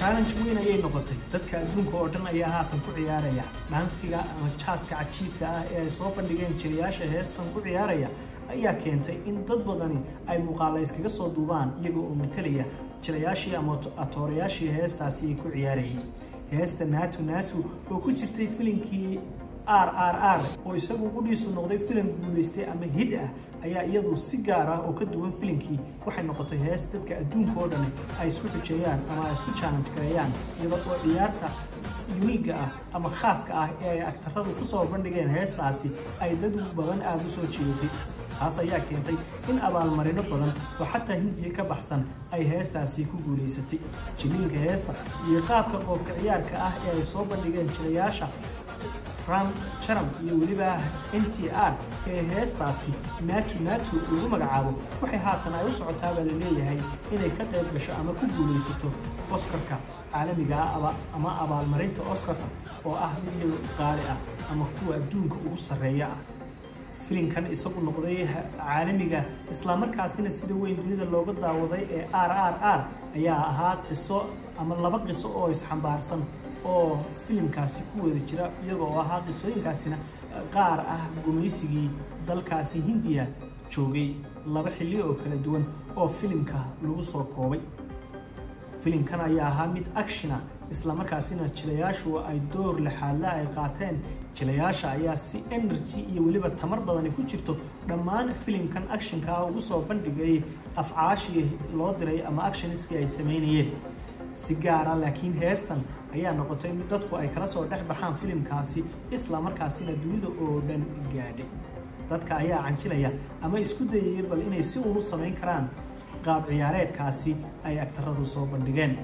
challenge weyn ayay noqotay dadka adduunka oo dhan ayaa haatan ku ciyaaraya dhansiga ama jaaska cajiibka ah ee ay soo bandhigeen jilayaasha heestan ku ciyaaraya ayaa keentay in dad badani ay muuqaalo iskaga soo duubaan iyaga oo matalaya jilayaashii ama atoorayaashii heestaasi ay ku ciyaarayeen heesta naatu naatu oo ku jirtay filimkii RRR oo isagu ugu dhiisu noqday filim guuleystay ama hid ah ayaa iyadu si gaar ah oo ka duwan filimkii waxay noqotay hees dadka adduunka oo dhan ay isku xujeeyaan ama ay isku challenge gareeyaan iyadoo oo ciyaarta unique ah ama khaaska ah ee ay aktaradu ku soo bandhigeen heestaasi ay dad badan aad u soo jeeday taas ayaa keentay in abaalmarino badan oo xataa Hindiya ka baxsan ay heestaasi ku guuleysatay jiliinka heesta iyo qaabka qoobka ciyaarka ah ee ay soo bandhigeen jilayaasha Ram Charam iyo waliba NTR ee heestaasi naatu naatu ugu magacaabo waxay haatan ay u socotaa baa leeyahay inay ka qayb gasho ama ku guuleysato Oscar-ka caalamiga ah ama abaalmarinta Oscar-ka oo ah mid qaali ah ama kuwa adduunka ugu sareeya ah filimkan isagu noqday caalamiga isla markaasina sida weyn dunida looga daawaday ee RRR ayaa ahaa qiso ama laba qiso oo isxambaarsan oo filimkaasi ku wada jira iyagoo ahaa qisooyinkaasina qaar ah gumaysigii dalkaasi Hindiya joogay laba xilli oo kala duwan oo filimka lagu soo koobay filimkan ayaa ahaa mid action ah isla markaasina jilayaashu ay door laxaadla ay qaateen jilayaasha ayaa si energy iyo waliba tamar badan ku jirto dhammaan filimkan actionka ugu soo bandhigay afcaashii loo diray ama actioniskii ay sameynayeen si gaar ah laakiin heestan ayaa noqotay mid dadku ay kala soo dhex baxaan filimkaasi isla markaasina dunida oo dhan gaadhay dadka ayaa canjilaya ama isku dayay bal inay si uu sameyn karaan qaab ciyaareedkaasi ay aktaradu soo bandhigeen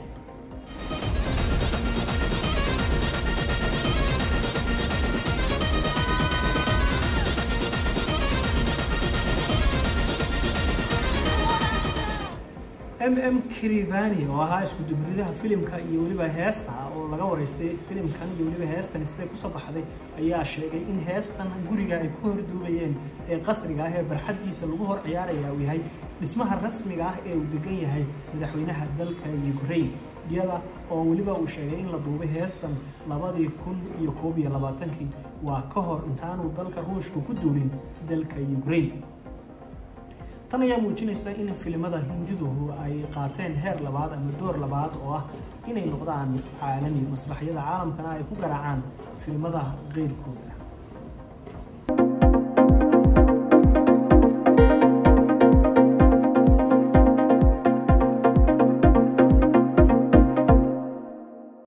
Kirivani oo ahaa isku dubridaha filimka iyo waliba heesta oo laga wareystay filimkan iyo waliba heestan sida ku soo baxday ayaa sheegay in heestan guriga ay ku horduubayeen ee qasriga ah ee barxadiisa lagu hor ciyaaraya uu yahay dhismaha rasmiga ah ee uu degan yahay madaxweynaha dalka Ukraine iyada oo waliba uu sheegay in la duubay heestan 2021 waa ka hor intaanu dalka Ruushka ku duulin dalka Ukraine tan ayaa muujinaysa in filimada Hindidu ay qaateen heer labaad ama door labaad oo ah inay noqdaan caalami masraxyada caalamkana ay ku garaacaan filimada qeyrkooda